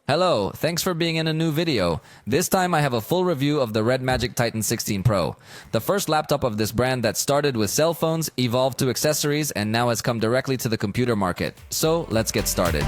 Hello, thanks for being in a new video. This time I have a full review of the RedMagic Titan 16 Pro. The first laptop of this brand that started with cell phones, evolved to accessories, and now has come directly to the computer market. So, let's get started.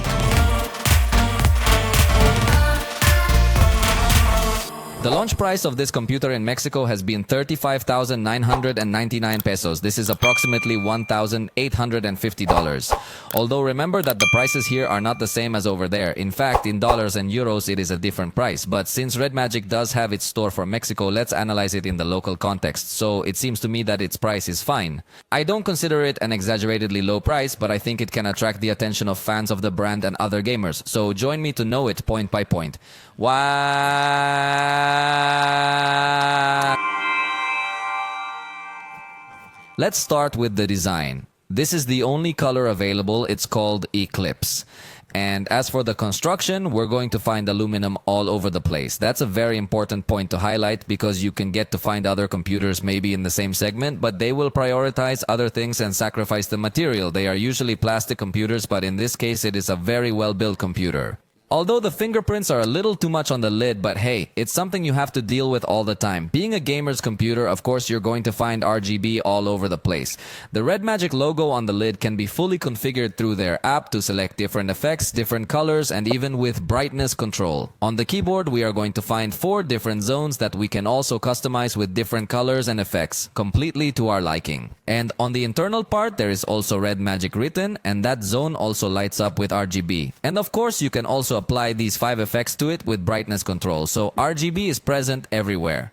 The launch price of this computer in Mexico has been 35,999 pesos. This is approximately $1,850. Although remember that the prices here are not the same as over there. In fact, in dollars and euros, it is a different price. But since RedMagic does have its store for Mexico, let's analyze it in the local context. So it seems to me that its price is fine. I don't consider it an exaggeratedly low price, but I think it can attract the attention of fans of the brand and other gamers. So join me to know it point by point. Let's start with the design. This is the only color available. It's called Eclipse. And as for the construction, we're going to find aluminum all over the place. That's a very important point to highlight because you can get to find other computers maybe in the same segment, but they will prioritize other things and sacrifice the material. They are usually plastic computers, but in this case, it is a very well-built computer. Although the fingerprints are a little too much on the lid, but hey, it's something you have to deal with all the time. Being a gamer's computer, of course, you're going to find RGB all over the place. The RedMagic logo on the lid can be fully configured through their app to select different effects, different colors, and even with brightness control. On the keyboard, we are going to find 4 different zones that we can also customize with different colors and effects, completely to our liking. And on the internal part, there is also RedMagic written, and that zone also lights up with RGB. And of course, you can also apply these 5 effects to it with brightness control, so RGB is present everywhere.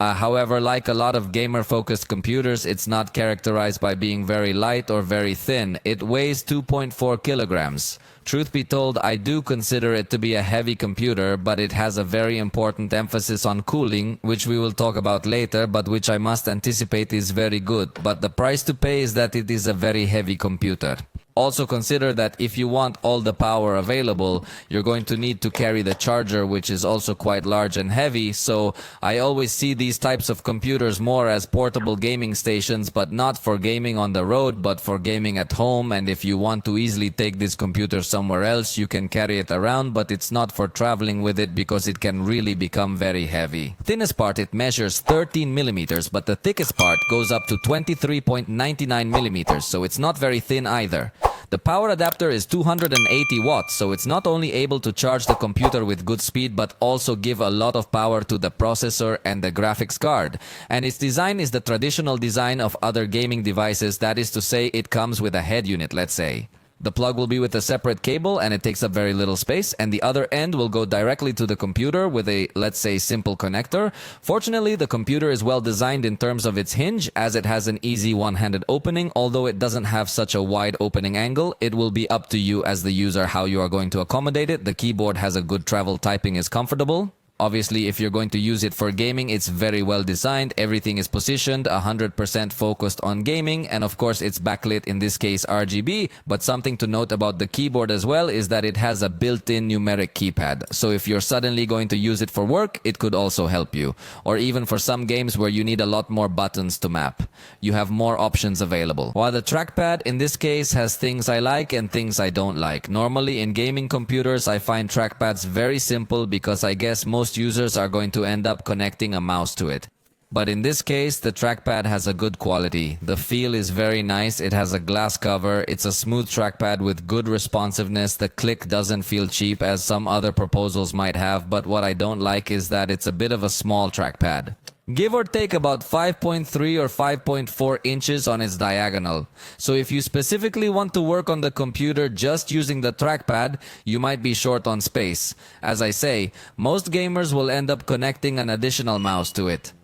However, like a lot of gamer-focused computers, it's not characterized by being very light or very thin. It weighs 2.4 kilograms. Truth be told, I do consider it to be a heavy computer, but it has a very important emphasis on cooling, which we will talk about later, but which I must anticipate is very good. But the price to pay is that it is a very heavy computer. Also consider that if you want all the power available, you're going to need to carry the charger, which is also quite large and heavy. So I always see these types of computers more as portable gaming stations, but not for gaming on the road, but for gaming at home. And if you want to easily take this computer somewhere else, you can carry it around, but it's not for traveling with it because it can really become very heavy. Thinnest part, it measures 13 millimeters, but the thickest part goes up to 23.99 millimeters, so it's not very thin either. The power adapter is 280 watts, so it's not only able to charge the computer with good speed, but also give a lot of power to the processor and the graphics card. And its design is the traditional design of other gaming devices, that is to say, it comes with a head unit, let's say. The plug will be with a separate cable and it takes up very little space, and the other end will go directly to the computer with a, let's say, simple connector. Fortunately, the computer is well designed in terms of its hinge, as it has an easy one-handed opening. Although it doesn't have such a wide opening angle, it will be up to you as the user how you are going to accommodate it. The keyboard has a good travel, typing is comfortable. Obviously, if you're going to use it for gaming, it's very well designed. Everything is positioned 100% focused on gaming, and of course it's backlit, in this case RGB. But something to note about the keyboard as well is that it has a built-in numeric keypad. So if you're suddenly going to use it for work, it could also help you. Or even for some games where you need a lot more buttons to map. You have more options available. While the trackpad in this case has things I like and things I don't like. Normally in gaming computers, I find trackpads very simple because I guess most users are going to end up connecting a mouse to it. But in this case, the trackpad has a good quality. The feel is very nice. It has a glass cover. It's a smooth trackpad with good responsiveness. The click doesn't feel cheap as some other proposals might have, but what I don't like is that it's a bit of a small trackpad. Give or take about 5.3 or 5.4 inches on its diagonal. So if you specifically want to work on the computer just using the trackpad, you might be short on space. As I say, most gamers will end up connecting an additional mouse to it.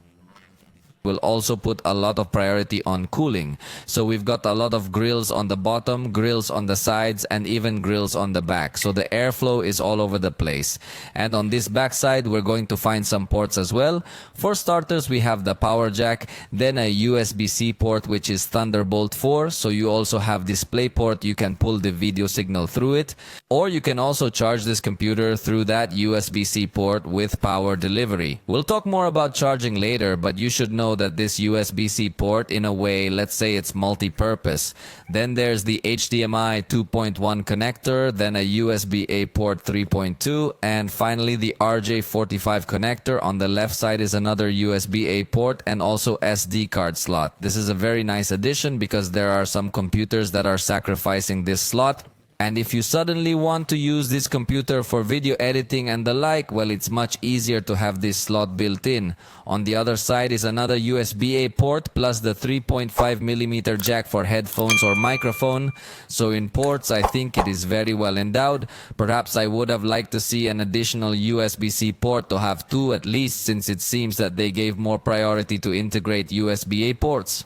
Will also put a lot of priority on cooling. So we've got a lot of grills on the bottom, grills on the sides, and even grills on the back. So the airflow is all over the place. And on this back side, we're going to find some ports as well. For starters, we have the power jack, then a USB-C port, which is Thunderbolt 4. So you also have display port. You can pull the video signal through it. Or you can also charge this computer through that USB-C port with power delivery. We'll talk more about charging later, but you should know know that this USB-C port, in a way, let's say it's multi-purpose. Then there's the HDMI 2.1 connector, then a USB-A port 3.2, and finally the RJ45 connector. On the left side is another USB-A port and also SD card slot. This is a very nice addition because there are some computers that are sacrificing this slot. And if you suddenly want to use this computer for video editing and the like, well, it's much easier to have this slot built in. On the other side is another USB-A port plus the 3.5mm jack for headphones or microphone. So in ports, I think it is very well endowed. Perhaps I would have liked to see an additional USB-C port, to have two at least, since it seems that they gave more priority to integrate USB-A ports.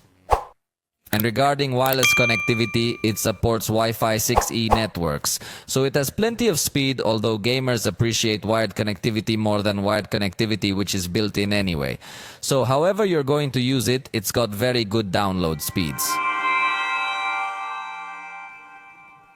And regarding wireless connectivity, it supports Wi-Fi 6E networks. So it has plenty of speed, although gamers appreciate wired connectivity more than wired connectivity, which is built in anyway. So however you're going to use it, it's got very good download speeds.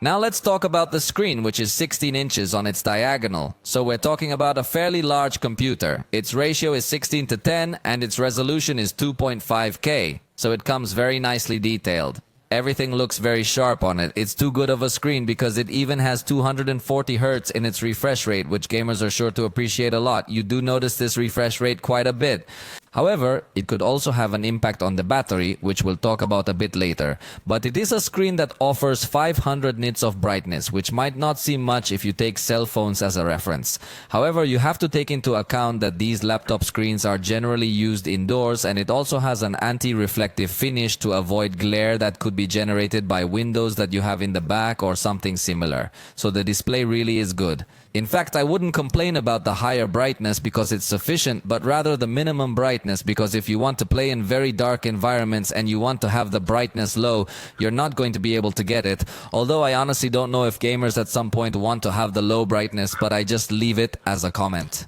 Now let's talk about the screen, which is 16 inches on its diagonal. So we're talking about a fairly large computer. Its ratio is 16:10 and its resolution is 2.5K. So it comes very nicely detailed. Everything looks very sharp on it. It's too good of a screen because it even has 240 Hz in its refresh rate, which gamers are sure to appreciate a lot. You do notice this refresh rate quite a bit. However, it could also have an impact on the battery, which we'll talk about a bit later. But it is a screen that offers 500 nits of brightness, which might not seem much if you take cell phones as a reference. However, you have to take into account that these laptop screens are generally used indoors, and it also has an anti-reflective finish to avoid glare that could be generated by windows that you have in the back or something similar. So the display really is good. In fact, I wouldn't complain about the higher brightness because it's sufficient, but rather the minimum brightness, because if you want to play in very dark environments and you want to have the brightness low, you're not going to be able to get it. Although I honestly don't know if gamers at some point want to have the low brightness, but I just leave it as a comment.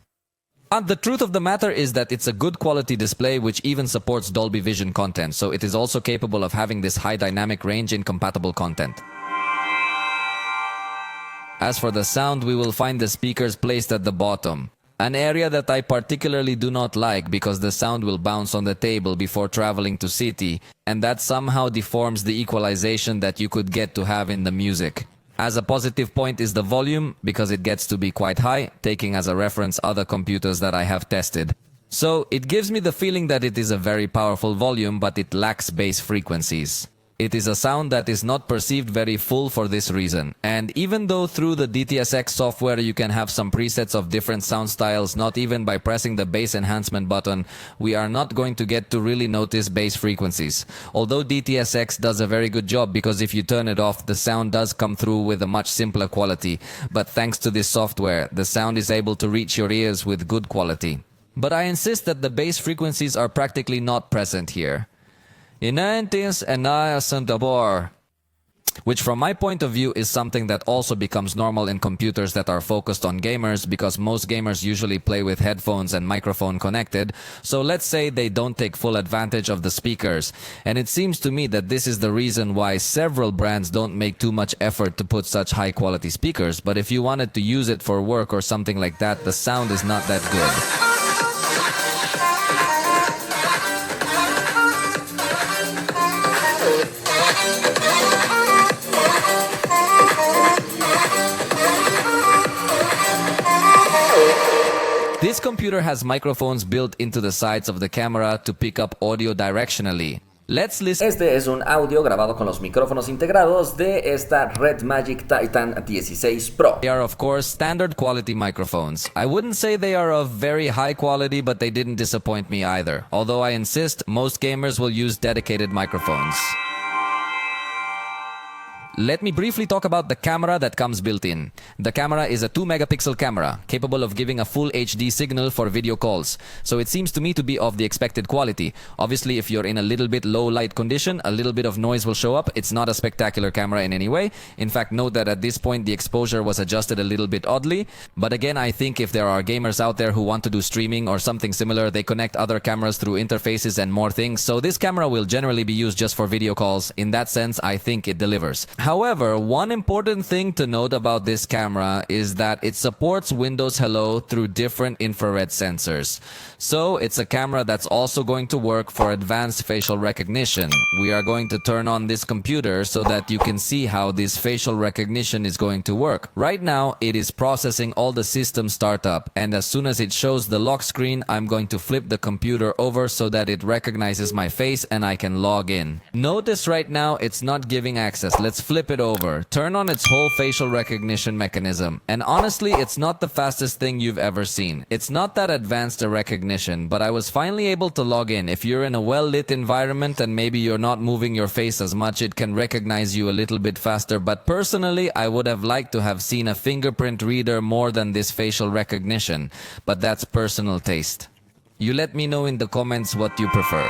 And the truth of the matter is that it's a good quality display which even supports Dolby Vision content, so it is also capable of having this high dynamic range in compatible content. As for the sound, we will find the speakers placed at the bottom. An area that I particularly do not like because the sound will bounce on the table before traveling to city, and that somehow deforms the equalization that you could get to have in the music. As a positive point is the volume, because it gets to be quite high, taking as a reference other computers that I have tested. So it gives me the feeling that it is a very powerful volume, but it lacks bass frequencies. It is a sound that is not perceived very full for this reason. And even though through the DTS:X software you can have some presets of different sound styles, not even by pressing the bass enhancement button, we are not going to get to really notice bass frequencies. Although DTS:X does a very good job, because if you turn it off, the sound does come through with a much simpler quality. But thanks to this software, the sound is able to reach your ears with good quality. But I insist that the bass frequencies are practically not present here. Which from my point of view is something that also becomes normal in computers that are focused on gamers, because most gamers usually play with headphones and microphone connected. So let's say they don't take full advantage of the speakers. And it seems to me that this is the reason why several brands don't make too much effort to put such high quality speakers. But if you wanted to use it for work or something like that, the sound is not that good. This computer has microphones built into the sides of the camera to pick up audio directionally. Let's listen. Este es un audio grabado con los micrófonos integrados de esta RedMagic Titan 16 Pro. They are of course standard quality microphones. I wouldn't say they are of very high quality, but they didn't disappoint me either. Although I insist, most gamers will use dedicated microphones. Let me briefly talk about the camera that comes built in. The camera is a 2-megapixel camera, capable of giving a full HD signal for video calls. So it seems to me to be of the expected quality. Obviously, if you're in a little bit low light condition, a little bit of noise will show up. It's not a spectacular camera in any way. In fact, note that at this point the exposure was adjusted a little bit oddly. But again, I think if there are gamers out there who want to do streaming or something similar, they connect other cameras through interfaces and more things. So this camera will generally be used just for video calls. In that sense, I think it delivers. However, one important thing to note about this camera is that it supports Windows Hello through different infrared sensors. So it's a camera that's also going to work for advanced facial recognition. We are going to turn on this computer so that you can see how this facial recognition is going to work. Right now, it is processing all the system startup, and as soon as it shows the lock screen, I'm going to flip the computer over so that it recognizes my face and I can log in. Notice right now it's not giving access. Let's flip it over. Turn on its whole facial recognition mechanism. And honestly, it's not the fastest thing you've ever seen. It's not that advanced a recognition, but I was finally able to log in. If you're in a well-lit environment and maybe you're not moving your face as much, it can recognize you a little bit faster. But personally, I would have liked to have seen a fingerprint reader more than this facial recognition. But that's personal taste. You let me know in the comments what you prefer.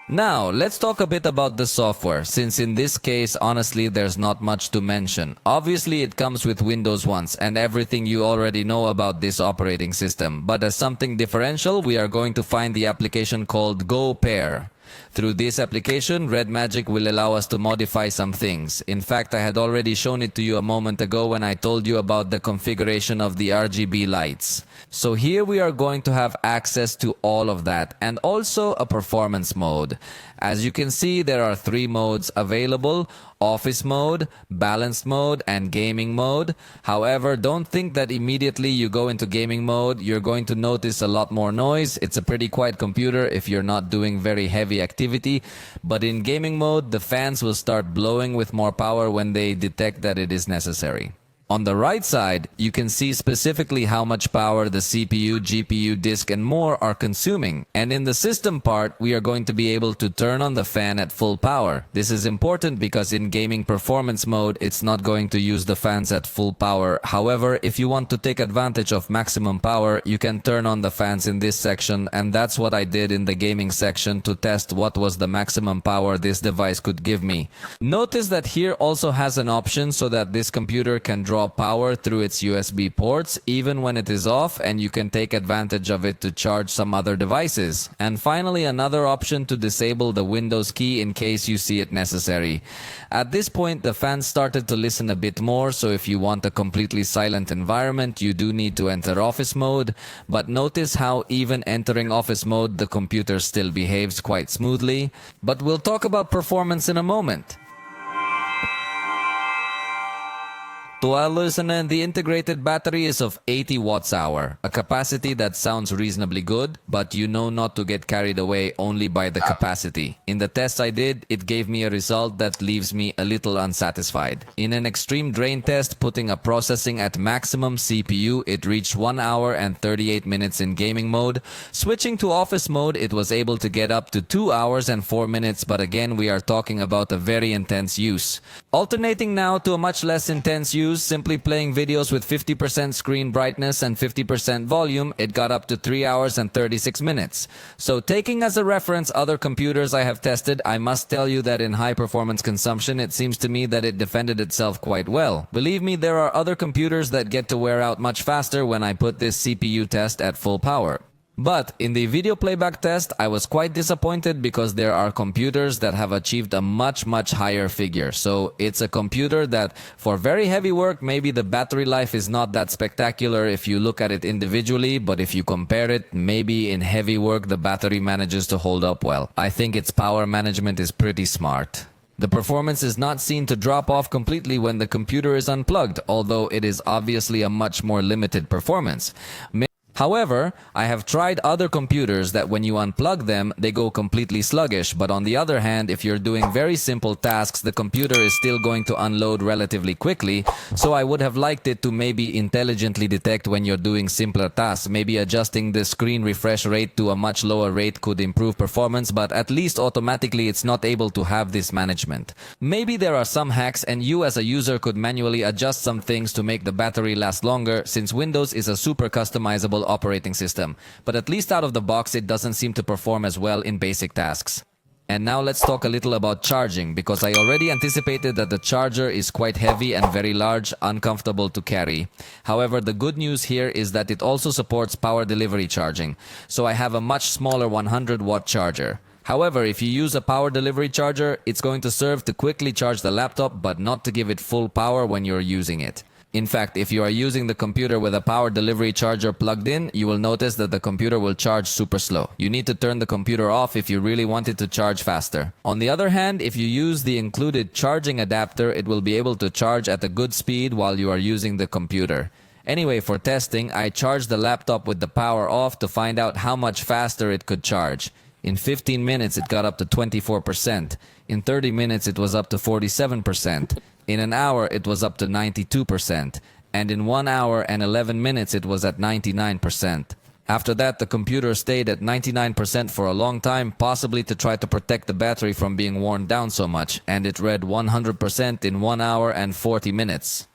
Now, let's talk a bit about the software, since in this case, honestly, there's not much to mention. Obviously, it comes with Windows once and everything you already know about this operating system. But as something differential, we are going to find the application called Go Pair. Through this application, RedMagic will allow us to modify some things. In fact, I had already shown it to you a moment ago when I told you about the configuration of the RGB lights. So here we are going to have access to all of that and also a performance mode. As you can see, there are 3 modes available: office mode, balanced mode, and gaming mode. However, don't think that immediately you go into gaming mode, you're going to notice a lot more noise. It's a pretty quiet computer if you're not doing very heavy activity. But in gaming mode, the fans will start blowing with more power when they detect that it is necessary. On the right side, you can see specifically how much power the CPU, GPU, disk, and more are consuming. And in the system part, we are going to be able to turn on the fan at full power. This is important because in gaming performance mode, it's not going to use the fans at full power. However, if you want to take advantage of maximum power, you can turn on the fans in this section, and that's what I did in the gaming section to test what was the maximum power this device could give me. Notice that here also has an option so that this computer can draw power through its USB ports even when it is off, and you can take advantage of it to charge some other devices. And finally, another option to disable the Windows key in case you see it necessary. At this point, the fans started to listen a bit more, so if you want a completely silent environment, you do need to enter office mode. But notice how even entering office mode, the computer still behaves quite smoothly. But we'll talk about performance in a moment. To our listener, the integrated battery is of 80 watts-hour, a capacity that sounds reasonably good, but you know not to get carried away only by the capacity. In the tests I did, it gave me a result that leaves me a little unsatisfied. In an extreme drain test, putting a processing at maximum CPU, it reached 1 hour and 38 minutes in gaming mode. Switching to office mode, it was able to get up to 2 hours and 4 minutes, but again, we are talking about a very intense use. Alternating now to a much less intense use, simply playing videos with 50% screen brightness and 50% volume, it got up to 3 hours and 36 minutes. So taking as a reference other computers I have tested, I must tell you that in high performance consumption, it seems to me that it defended itself quite well. Believe me, there are other computers that get to wear out much faster when I put this CPU test at full power. But in the video playback test, I was quite disappointed because there are computers that have achieved a much higher figure. So it's a computer that for very heavy work, maybe the battery life is not that spectacular if you look at it individually, but if you compare it, maybe in heavy work, the battery manages to hold up well. I think its power management is pretty smart. The performance is not seen to drop off completely when the computer is unplugged, although it is obviously a much more limited performance. However, I have tried other computers that when you unplug them, they go completely sluggish. But on the other hand, if you're doing very simple tasks, the computer is still going to unload relatively quickly. So I would have liked it to maybe intelligently detect when you're doing simpler tasks. Maybe adjusting the screen refresh rate to a much lower rate could improve performance, but at least automatically it's not able to have this management. Maybe there are some hacks and you as a user could manually adjust some things to make the battery last longer, since Windows is a super customizable operating system, but at least out of the box it doesn't seem to perform as well in basic tasks. And now let's talk a little about charging, because I already anticipated that the charger is quite heavy and very large, uncomfortable to carry. However, the good news here is that it also supports power delivery charging. So I have a much smaller 100 watt charger. However, if you use a power delivery charger, it's going to serve to quickly charge the laptop but not to give it full power when you're using it. In fact, if you are using the computer with a power delivery charger plugged in, you will notice that the computer will charge super slow. You need to turn the computer off if you really want it to charge faster. On the other hand, if you use the included charging adapter, it will be able to charge at a good speed while you are using the computer. Anyway, for testing, I charged the laptop with the power off to find out how much faster it could charge. In 15 minutes, it got up to 24%. In 30 minutes, it was up to 47%. In an hour, it was up to 92%. And in 1 hour and 11 minutes, it was at 99%. After that, the computer stayed at 99% for a long time, possibly to try to protect the battery from being worn down so much, and it read 100% in 1 hour and 40 minutes.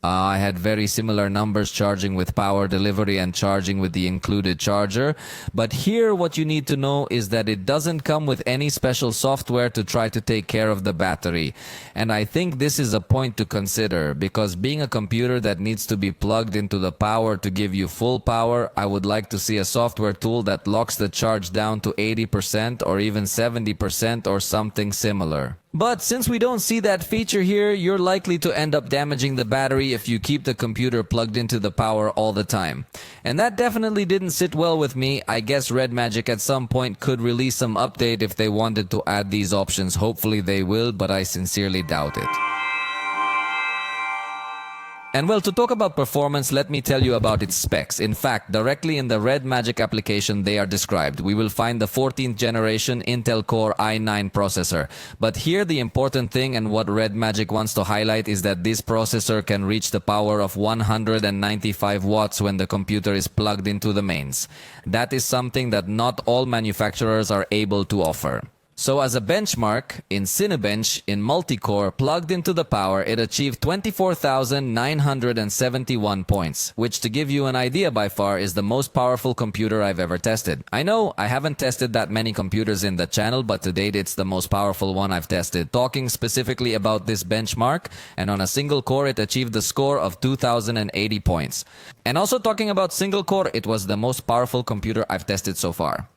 I had very similar numbers charging with power delivery and charging with the included charger. But here what you need to know is that it doesn't come with any special software to try to take care of the battery. And I think this is a point to consider, because being a computer that needs to be plugged into the power to give you full power, I would like to see a software tool that locks the charge down to 80% or even 70% or something similar. But since we don't see that feature here, you're likely to end up damaging the battery if you keep the computer plugged into the power all the time. And that definitely didn't sit well with me. I guess RedMagic at some point could release some update if they wanted to add these options. Hopefully they will, but I sincerely doubt it. And well, to talk about performance, let me tell you about its specs. In fact, directly in the RedMagic application, they are described. We will find the 14th generation Intel Core i9 processor. But here the important thing, and what RedMagic wants to highlight, is that this processor can reach the power of 195 watts when the computer is plugged into the mains. That is something that not all manufacturers are able to offer. So as a benchmark, in Cinebench, in multi-core, plugged into the power, it achieved 24,971 points, which, to give you an idea, by far is the most powerful computer I've ever tested. I know I haven't tested that many computers in the channel, but to date it's the most powerful one I've tested. Talking specifically about this benchmark, and on a single core it achieved the score of 2,080 points. And also talking about single core, it was the most powerful computer I've tested so far.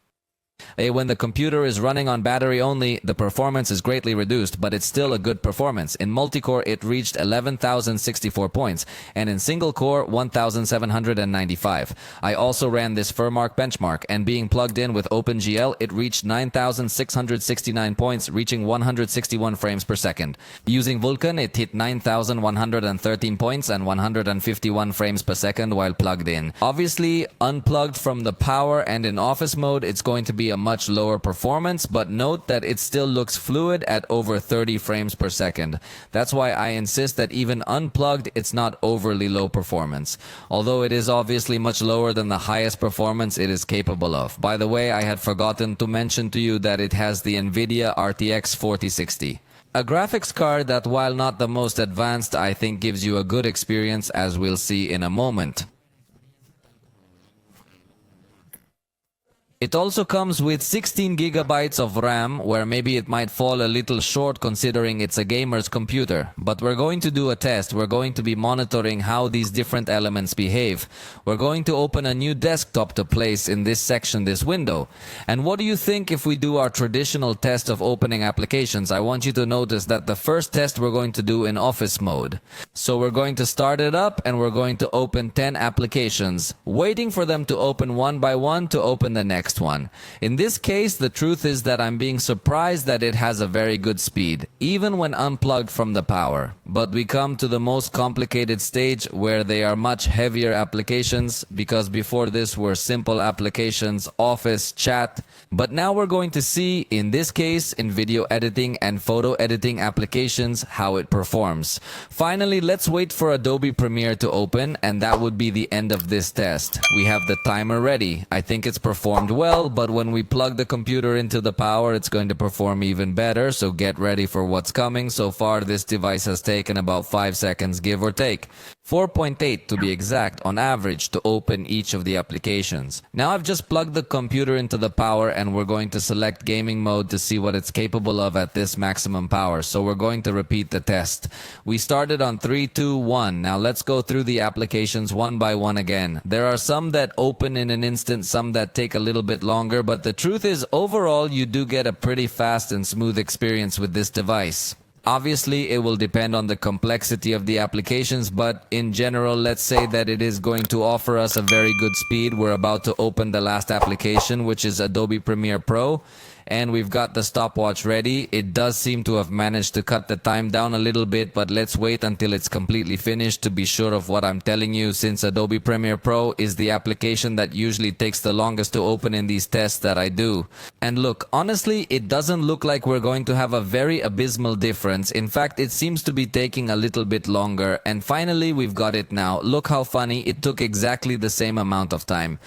When the computer is running on battery only, the performance is greatly reduced, but it's still a good performance. In multi-core, it reached 11,064 points, and in single-core, 1,795. I also ran this Furmark benchmark, and being plugged in with OpenGL, it reached 9,669 points, reaching 161 frames per second. Using Vulkan, it hit 9,113 points and 151 frames per second while plugged in. Obviously, unplugged from the power and in office mode, it's going to be a much lower performance, but note that it still looks fluid at over 30 frames per second. That's why I insist that even unplugged, it's not overly low performance. Although it is obviously much lower than the highest performance it is capable of. By the way, I had forgotten to mention to you that it has the NVIDIA RTX 4060. A graphics card that, while not the most advanced, I think gives you a good experience, as we'll see in a moment. It also comes with 16 gigabytes of RAM, where maybe it might fall a little short considering it's a gamer's computer. But we're going to do a test. We're going to be monitoring how these different elements behave. We're going to open a new desktop to place in this section, this window. And what do you think if we do our traditional test of opening applications? I want you to notice that the first test we're going to do in office mode. So we're going to start it up and we're going to open 10 applications, waiting for them to open one by one to open the next one. In this case, the truth is that I'm being surprised that it has a very good speed, even when unplugged from the power. But we come to the most complicated stage, where they are much heavier applications, because before this were simple applications, office, chat. But now we're going to see, in this case, in video editing and photo editing applications, how it performs. Finally, let's wait for Adobe Premiere to open, and that would be the end of this test. We have the timer ready. I think it's performed well, but when we plug the computer into the power, it's going to perform even better, so get ready for what's coming. So far, this device has taken about 5 seconds, give or take. 4.8 to be exact on average to open each of the applications. Now I've just plugged the computer into the power and we're going to select gaming mode to see what it's capable of at this maximum power. So we're going to repeat the test. We started on 3, 2, 1. Now let's go through the applications one by one again. There are some that open in an instant, some that take a little bit longer, but the truth is overall you do get a pretty fast and smooth experience with this device. Obviously, it will depend on the complexity of the applications, but in general, let's say that it is going to offer us a very good speed. We're about to open the last application, which is Adobe Premiere Pro, and we've got the stopwatch ready. It does seem to have managed to cut the time down a little bit, but let's wait until it's completely finished to be sure of what I'm telling you, since Adobe Premiere Pro is the application that usually takes the longest to open in these tests that I do. And look, honestly, it doesn't look like we're going to have a very abysmal difference. In fact, it seems to be taking a little bit longer. And finally, we've got it now. Look how funny, it took exactly the same amount of time.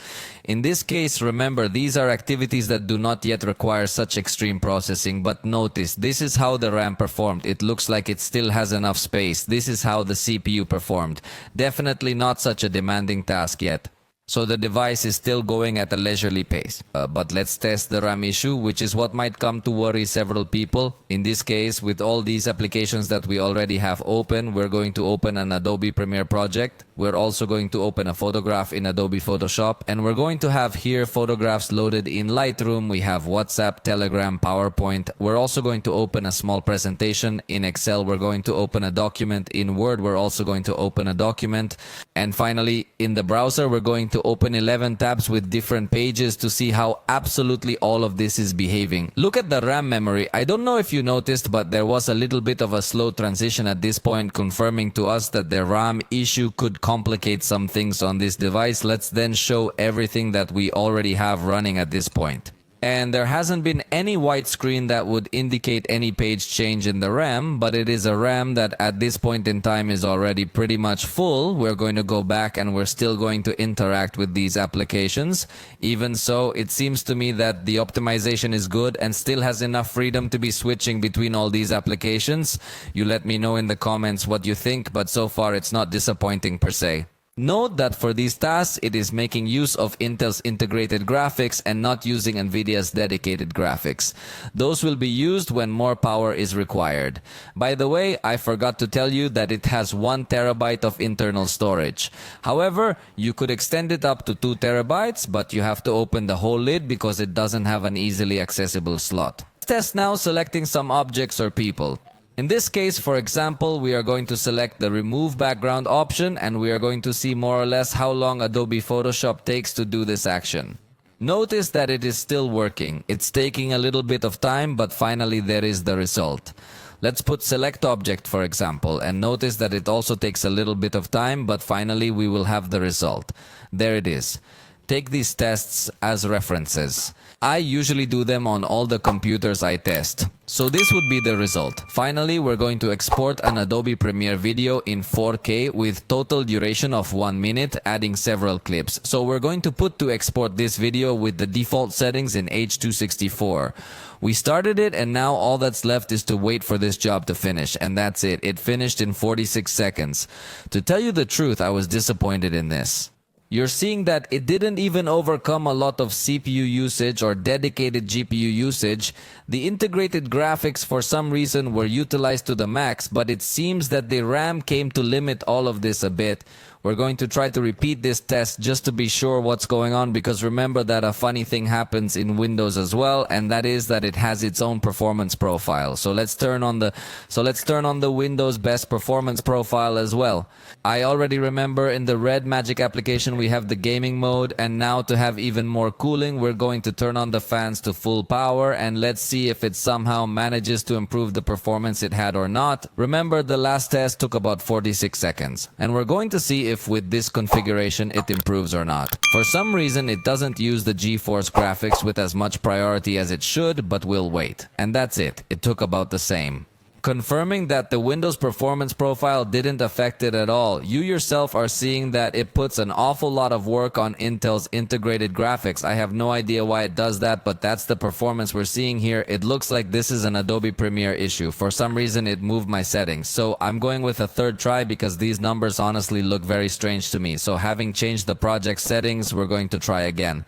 In this case, remember, these are activities that do not yet require such extreme processing, but notice, this is how the RAM performed. It looks like it still has enough space. This is how the CPU performed. Definitely not such a demanding task yet. So the device is still going at a leisurely pace. But let's test the RAM issue, which is what might come to worry several people. In this case, with all these applications that we already have open, we're going to open an Adobe Premiere project. We're also going to open a photograph in Adobe Photoshop. And we're going to have here photographs loaded in Lightroom. We have WhatsApp, Telegram, PowerPoint. We're also going to open a small presentation in Excel. We're going to open a document in Word. We're also going to open a document. And finally, in the browser, we're going to open 11 tabs with different pages to see how absolutely all of this is behaving. Look at the RAM memory. I don't know if you noticed, but there was a little bit of a slow transition at this point, confirming to us that the RAM issue could complicate some things on this device. Let's then show everything that we already have running at this point. And there hasn't been any white screen that would indicate any page change in the RAM, but it is a RAM that at this point in time is already pretty much full. We're going to go back and we're still going to interact with these applications. Even so, it seems to me that the optimization is good and still has enough freedom to be switching between all these applications. You let me know in the comments what you think, but so far it's not disappointing per se. Note that for these tasks, it is making use of Intel's integrated graphics and not using NVIDIA's dedicated graphics. Those will be used when more power is required. By the way, I forgot to tell you that it has 1 terabyte of internal storage. However, you could extend it up to 2 terabytes, but you have to open the whole lid because it doesn't have an easily accessible slot. Let's test now selecting some objects or people. In this case, for example, we are going to select the remove background option and we are going to see more or less how long Adobe Photoshop takes to do this action. Notice that it is still working. It's taking a little bit of time, but finally there is the result. Let's put select object, for example, and notice that it also takes a little bit of time, but finally we will have the result. There it is. Take these tests as references. I usually do them on all the computers I test. So this would be the result. Finally, we're going to export an Adobe Premiere video in 4K with total duration of 1 minute, adding several clips. So we're going to put to export this video with the default settings in H.264. We started it and now all that's left is to wait for this job to finish. And that's it. It finished in 46 seconds. To tell you the truth, I was disappointed in this. You're seeing that it didn't even overcome a lot of CPU usage or dedicated GPU usage. The integrated graphics for some reason were utilized to the max, but it seems that the RAM came to limit all of this a bit. We're going to try to repeat this test just to be sure what's going on, because remember that a funny thing happens in Windows as well, and that is that it has its own performance profile. So let's turn on the Windows best performance profile as well. I already remember in the RedMagic application we have the gaming mode, and now to have even more cooling, we're going to turn on the fans to full power, and let's see if it somehow manages to improve the performance it had or not. Remember, the last test took about 46 seconds, and we're going to see if with this configuration it improves or not. For some reason it doesn't use the GeForce graphics with as much priority as it should, but we'll wait. And that's it. It took about the same. confirming that the Windows performance profile didn't affect it at all. You yourself are seeing that it puts an awful lot of work on Intel's integrated graphics. I have no idea why it does that, but that's the performance we're seeing here. It looks like this is an Adobe Premiere issue. For some reason, it moved my settings. So I'm going with a third try because these numbers honestly look very strange to me. So having changed the project settings, we're going to try again.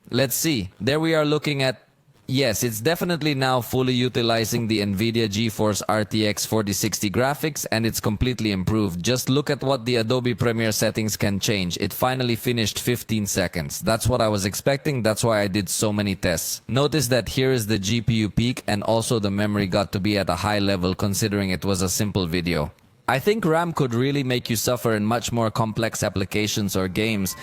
Let's see. There we are looking at. Yes, it's definitely now fully utilizing the NVIDIA GeForce RTX 4060 graphics, and it's completely improved. Just look at what the Adobe Premiere settings can change. It finally finished 15 seconds. That's what I was expecting. That's why I did so many tests. Notice that here is the GPU peak, and also the memory got to be at a high level considering it was a simple video. I think RAM could really make you suffer in much more complex applications or games.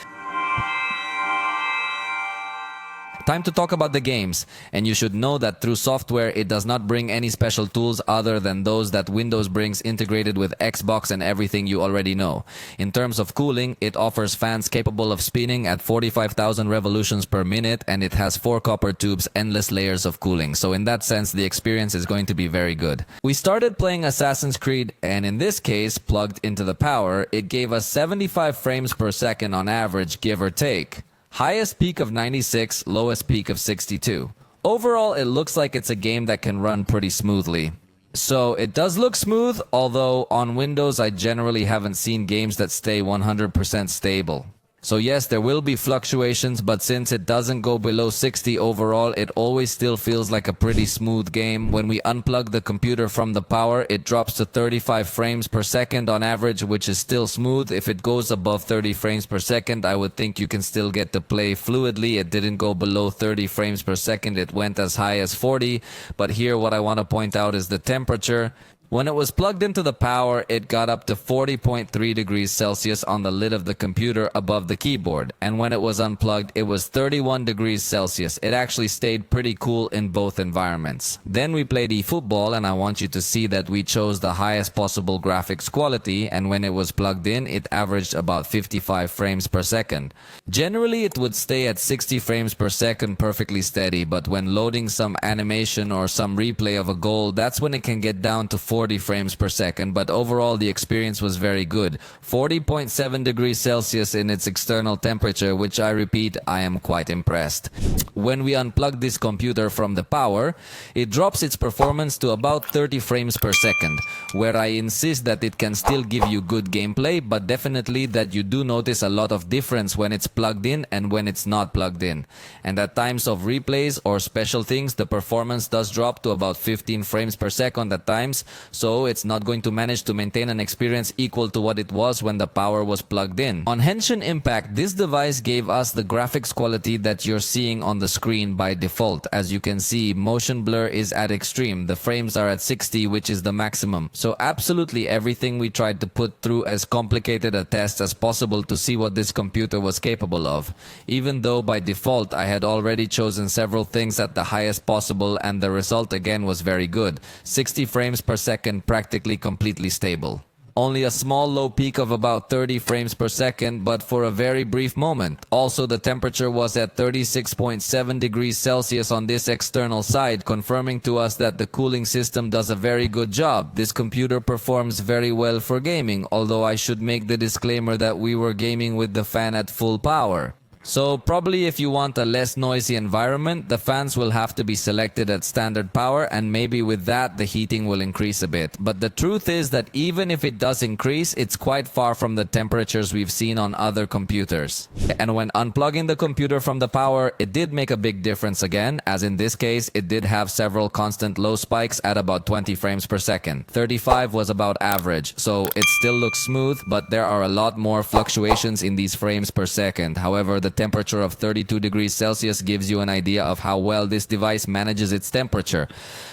Time to talk about the games, and you should know that through software it does not bring any special tools other than those that Windows brings integrated with Xbox and everything you already know. In terms of cooling, it offers fans capable of spinning at 45,000 revolutions per minute, and it has 4 copper tubes, endless layers of cooling. So in that sense, the experience is going to be very good. We started playing Assassin's Creed, and in this case, plugged into the power, it gave us 75 frames per second on average, give or take. Highest peak of 96, lowest peak of 62. Overall, it looks like it's a game that can run pretty smoothly. So it does look smooth, although on Windows I generally haven't seen games that stay 100% stable. So yes, there will be fluctuations, but since it doesn't go below 60 overall, it always still feels like a pretty smooth game. When we unplug the computer from the power, it drops to 35 frames per second on average, which is still smooth. If it goes above 30 frames per second, I would think you can still get to play fluidly. It didn't go below 30 frames per second. It went as high as 40. But here what I want to point out is the temperature. When it was plugged into the power, it got up to 40.3 degrees Celsius on the lid of the computer above the keyboard. And when it was unplugged, it was 31 degrees Celsius. It actually stayed pretty cool in both environments. Then we played eFootball, and I want you to see that we chose the highest possible graphics quality, and when it was plugged in, it averaged about 55 frames per second. Generally, it would stay at 60 frames per second perfectly steady, but when loading some animation or some replay of a goal, that's when it can get down to 40 frames per second, but overall the experience was very good. 40.7 degrees Celsius in its external temperature, which I repeat, I am quite impressed. When we unplug this computer from the power, it drops its performance to about 30 frames per second, where I insist that it can still give you good gameplay, but definitely that you do notice a lot of difference when it's plugged in and when it's not plugged in. And at times of replays or special things, the performance does drop to about 15 frames per second at times, so it's not going to manage to maintain an experience equal to what it was when the power was plugged in. On Henshin Impact, this device gave us the graphics quality that you're seeing on the screen by default. As you can see, motion blur is at extreme. The frames are at 60, which is the maximum. So absolutely everything we tried to put through as complicated a test as possible to see what this computer was capable of. Even though by default I had already chosen several things at the highest possible, and the result again was very good. 60 frames per second, practically completely stable. Only a small low peak of about 30 frames per second, but for a very brief moment. Also, the temperature was at 36.7 degrees Celsius on this external side, confirming to us that the cooling system does a very good job. This computer performs very well for gaming, although I should make the disclaimer that we were gaming with the fan at full power. So probably if you want a less noisy environment, the fans will have to be selected at standard power, and maybe with that the heating will increase a bit. But the truth is that even if it does increase, it's quite far from the temperatures we've seen on other computers. And when unplugging the computer from the power, it did make a big difference again, as in this case it did have several constant low spikes at about 20 frames per second. 35 was about average, so it still looks smooth, but there are a lot more fluctuations in these frames per second. However, the temperature of 32 degrees Celsius gives you an idea of how well this device manages its temperature.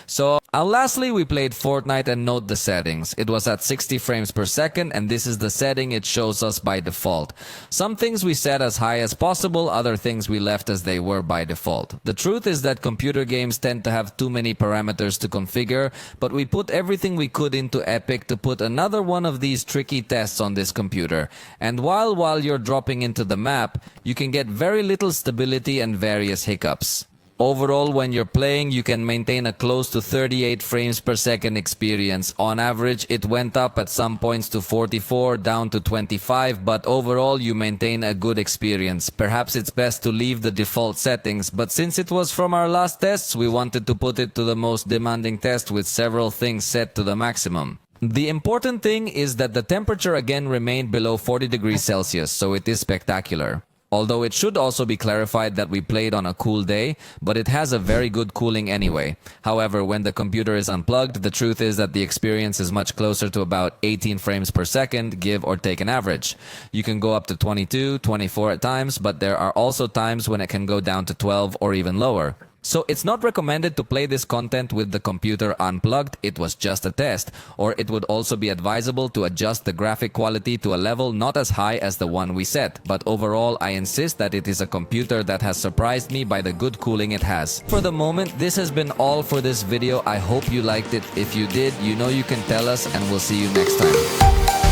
So lastly, we played Fortnite, and note the settings. It was at 60 frames per second, and this is the setting it shows us by default. Some things we set as high as possible, other things we left as they were by default. The truth is that computer games tend to have too many parameters to configure, but we put everything we could into Epic to put another one of these tricky tests on this computer. And while you're dropping into the map, you can get very little stability and various hiccups. Overall, when you're playing, you can maintain a close to 38 frames per second experience. On average, it went up at some points to 44, down to 25, but overall, you maintain a good experience. Perhaps it's best to leave the default settings, but since it was from our last tests, we wanted to put it to the most demanding test with several things set to the maximum. The important thing is that the temperature again remained below 40 degrees Celsius, so it is spectacular. Although it should also be clarified that we played on a cool day, but it has a very good cooling anyway. However, when the computer is unplugged, the truth is that the experience is much closer to about 18 frames per second, give or take an average. You can go up to 22, 24 at times, but there are also times when it can go down to 12 or even lower. So it's not recommended to play this content with the computer unplugged, it was just a test, or it would also be advisable to adjust the graphic quality to a level not as high as the one we set, but overall I insist that it is a computer that has surprised me by the good cooling it has. For the moment, this has been all for this video. I hope you liked it. If you did, you know you can tell us, and we'll see you next time.